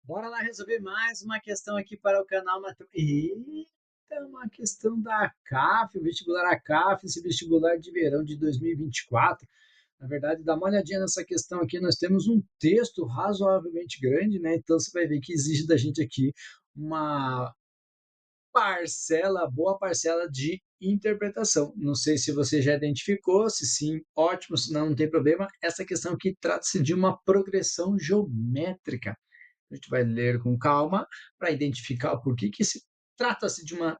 Bora lá resolver mais uma questão aqui para o canal Eita, uma questão da ACAF, o vestibular ACAF, esse vestibular de verão de 2024. Na verdade, dá uma olhadinha nessa questão aqui. Nós temos um texto razoavelmente grande, né? Então você vai ver que exige da gente aqui uma boa parcela de interpretação. Não sei se você já identificou, se sim, ótimo, se não, não tem problema. Essa questão aqui trata-se de uma progressão geométrica. A gente vai ler com calma para identificar o porquê que se trata-se de uma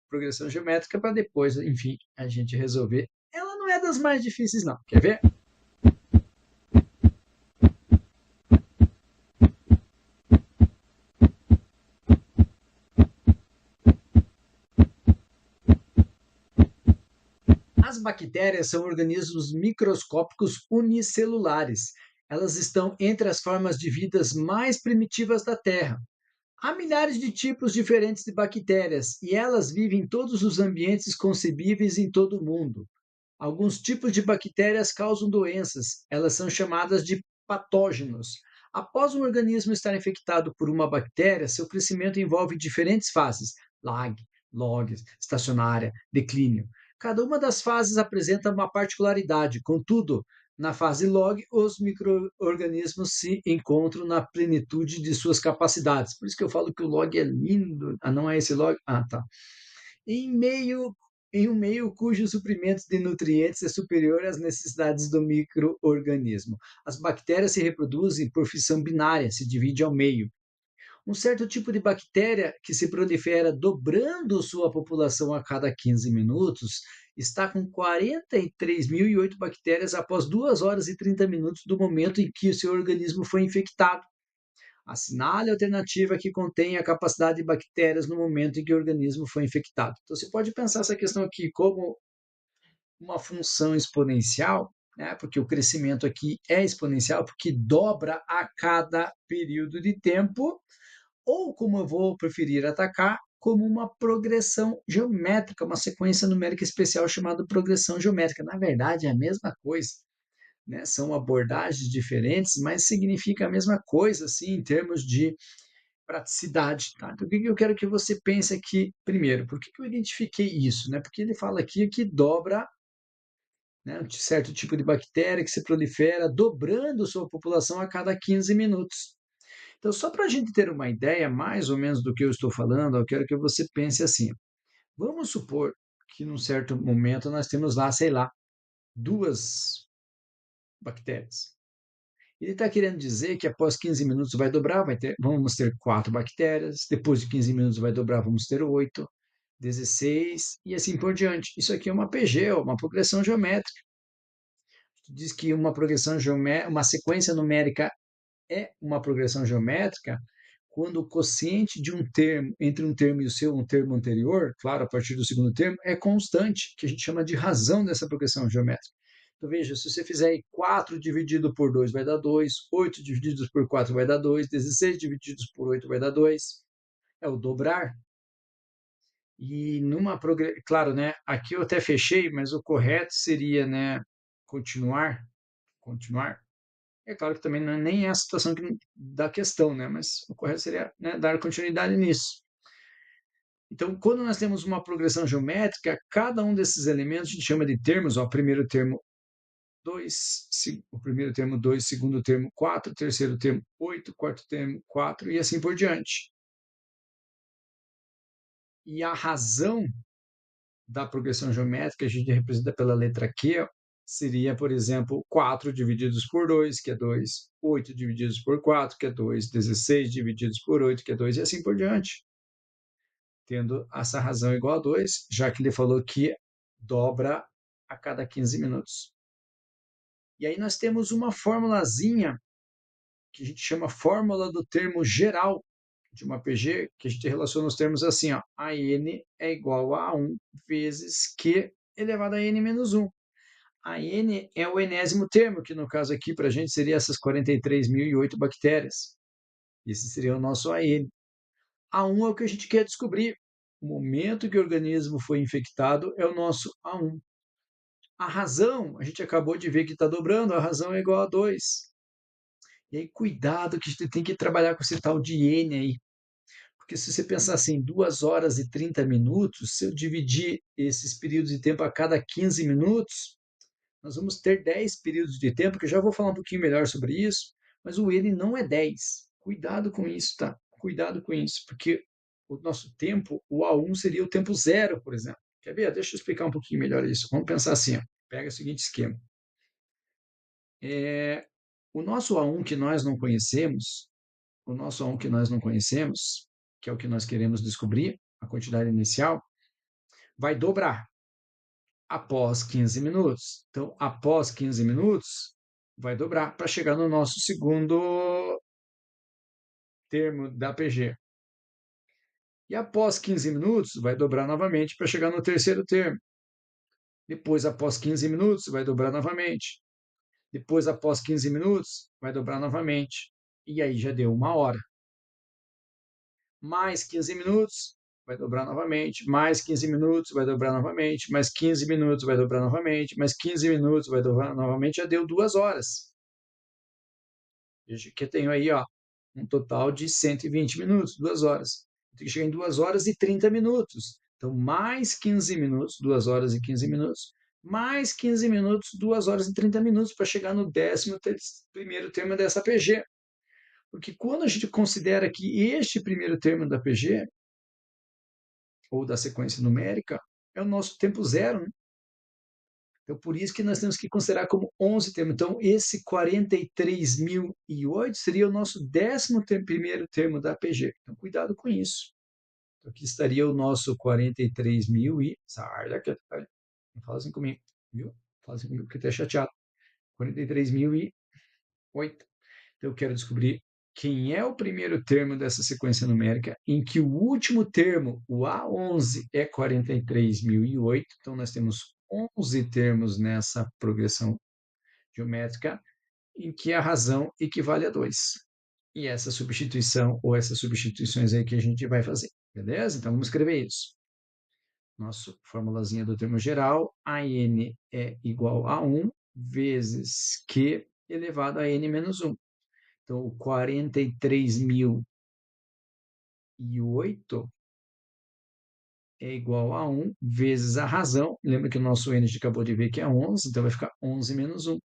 progressão geométrica para depois, enfim, a gente resolver. Ela não é das mais difíceis, não. Quer ver? As bactérias são organismos microscópicos unicelulares. Elas estão entre as formas de vidas mais primitivas da Terra. Há milhares de tipos diferentes de bactérias e elas vivem em todos os ambientes concebíveis em todo o mundo. Alguns tipos de bactérias causam doenças. Elas são chamadas de patógenos. Após um organismo estar infectado por uma bactéria, seu crescimento envolve diferentes fases: lag, log, estacionária, declínio. Cada uma das fases apresenta uma particularidade. Contudo, na fase log, os micro-organismos se encontram na plenitude de suas capacidades. Por isso que eu falo que o log é lindo. Ah, não é esse log? Ah, tá. Em meio em um meio cujo suprimento de nutrientes é superior às necessidades do microorganismo. As bactérias se reproduzem por fissão binária, se divide ao meio. Um certo tipo de bactéria que se prolifera dobrando sua população a cada 15 minutos está com 43.008 bactérias após 2 horas e 30 minutos do momento em que o seu organismo foi infectado. Assinale a alternativa que contém a capacidade de bactérias no momento em que o organismo foi infectado. Então, você pode pensar essa questão aqui como uma função exponencial, né? Porque o crescimento aqui é exponencial, porque dobra a cada período de tempo, ou como eu vou preferir atacar, como uma progressão geométrica, uma sequência numérica especial chamada progressão geométrica. Na verdade, é a mesma coisa, né? São abordagens diferentes, mas significa a mesma coisa, assim, em termos de praticidade, tá? Então, o que eu quero que você pense aqui primeiro? Por que eu identifiquei isso, né? Porque ele fala aqui que dobra, né, um certo tipo de bactéria que se prolifera, dobrando sua população a cada 15 minutos. Então, só para a gente ter uma ideia mais ou menos do que eu estou falando, eu quero que você pense assim. Vamos supor que num certo momento nós temos lá, sei lá, duas bactérias. Ele está querendo dizer que após 15 minutos vai dobrar, vamos ter 4 bactérias, depois de 15 minutos vai dobrar, vamos ter 8, 16 e assim por diante. Isso aqui é uma PG, uma progressão geométrica. Diz que uma sequência numérica é uma progressão geométrica quando o quociente de um termo, entre um termo e um termo anterior, claro, a partir do segundo termo, é constante, que a gente chama de razão dessa progressão geométrica. Então, veja, se você fizer 4 dividido por 2 vai dar 2, 8 divididos por 4 vai dar 2, 16 divididos por 8 vai dar 2. É o dobrar. E claro, né, aqui eu até fechei, mas o correto seria, né, continuar. É claro que também não é nem a situação da questão, né? Mas o correto seria, né, dar continuidade nisso. Então, quando nós temos uma progressão geométrica, cada um desses elementos a gente chama de termos, ó, primeiro termo 2, o primeiro termo 2, segundo termo 4, terceiro termo 8, quarto termo 4 e assim por diante. E a razão da progressão geométrica, a gente representa pela letra Q, seria, por exemplo, 4 divididos por 2, que é 2, 8 divididos por 4, que é 2, 16 divididos por 8, que é 2, e assim por diante. Tendo essa razão igual a 2, já que ele falou que dobra a cada 15 minutos. E aí nós temos uma formulazinha que a gente chama fórmula do termo geral de uma PG, que a gente relaciona os termos assim, ó, a n é igual a 1 vezes Q elevado a n menos 1. A N é o enésimo termo, que no caso aqui para a gente seria essas 43.008 bactérias. Esse seria o nosso AN. A1 é o que a gente quer descobrir. O momento que o organismo foi infectado é o nosso A1. A razão, a gente acabou de ver que está dobrando, a razão é igual a 2. E aí cuidado que a gente tem que trabalhar com esse tal de N aí, porque se você pensar assim, 2 horas e 30 minutos, se eu dividir esses períodos de tempo a cada 15 minutos, nós vamos ter 10 períodos de tempo, que eu já vou falar um pouquinho melhor sobre isso, mas o N não é 10. Cuidado com isso, tá? Cuidado com isso, porque o nosso tempo, o A1 seria o tempo zero, por exemplo. Quer ver? Deixa eu explicar um pouquinho melhor isso. Vamos pensar assim, ó. Pega o seguinte esquema. O nosso A1 que nós não conhecemos, o nosso A1 que nós não conhecemos, que é o que nós queremos descobrir, a quantidade inicial, vai dobrar após 15 minutos. Então, após 15 minutos, vai dobrar para chegar no nosso segundo termo da PG. E após 15 minutos, vai dobrar novamente para chegar no terceiro termo. Depois, após 15 minutos, vai dobrar novamente. Depois, após 15 minutos, vai dobrar novamente. E aí já deu 1 hora. Mais 15 minutos, vai dobrar novamente. Mais 15 minutos, vai dobrar novamente. Mais 15 minutos, vai dobrar novamente. Mais 15 minutos, vai dobrar novamente. Já deu 2 horas. Veja que eu tenho aí, ó, um total de 120 minutos, 2 horas. Tem que chegar em 2 horas e 30 minutos. Então, mais 15 minutos, 2 horas e 15 minutos, mais 15 minutos, 2 horas e 30 minutos para chegar no 11º termo dessa PG. Porque quando a gente considera que este primeiro termo da PG, ou da sequência numérica, é o nosso tempo zero, né? Então, por isso que nós temos que considerar como 11 termos. Então, esse 43.008 seria o nosso 11º termo da PG. Então, cuidado com isso. Então, aqui estaria o nosso 43.000 e... Sai daqui, não fala assim comigo, viu? Fala assim comigo porque está chateado. 43.008. Então, eu quero descobrir quem é o primeiro termo dessa sequência numérica, em que o último termo, o A11, é 43.008. Então, nós temos 11 termos nessa progressão geométrica, em que a razão equivale a 2. E essa substituição, ou essas substituições aí que a gente vai fazer, beleza? Então, vamos escrever isso. Nossa formulazinha do termo geral, AN é igual a 1 vezes Q elevado a N menos 1. Então, o 43.008 é igual a 1 vezes a razão. Lembra que o nosso N a gente acabou de ver que é 11, então vai ficar 11 menos 1.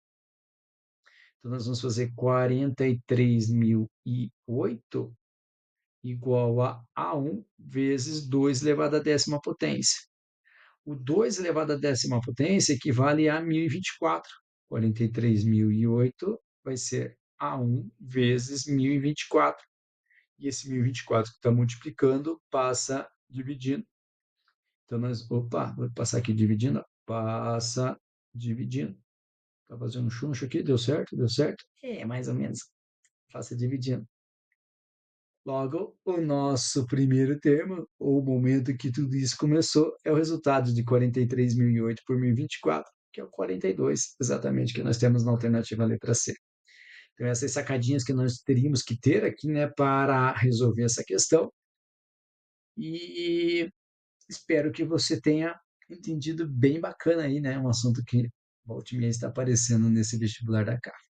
Então, nós vamos fazer 43.008 igual a A1 vezes 2 elevado à décima potência. O 2 elevado à décima potência equivale a 1024. 43.008 vai ser A1 vezes 1024. E esse 1024 que está multiplicando passa dividindo. Então, vou passar aqui dividindo. Passa dividindo. Está fazendo um chuncho aqui, deu certo? Deu certo? É, mais ou menos. Faça dividindo. Logo, o nosso primeiro termo, ou o momento que tudo isso começou, é o resultado de 43.008 por 1024, que é o 42, exatamente, que nós temos na alternativa letra C. Então, essas sacadinhas que nós teríamos que ter aqui, né, para resolver essa questão. E espero que você tenha entendido bem bacana aí, né, um assunto que volta e meia está aparecendo nesse vestibular da CAF.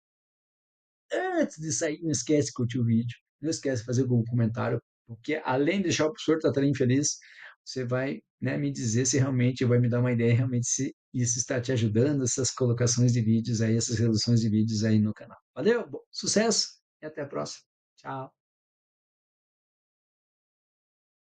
Antes de sair, não esquece de curtir o vídeo, não esquece de fazer algum comentário, porque além de deixar o professor Tatarim feliz, você vai, né, me dizer se realmente vai me dar uma ideia realmente se isso está te ajudando, essas colocações de vídeos aí, essas resoluções de vídeos aí no canal. Valeu, bom, sucesso e até a próxima. Tchau.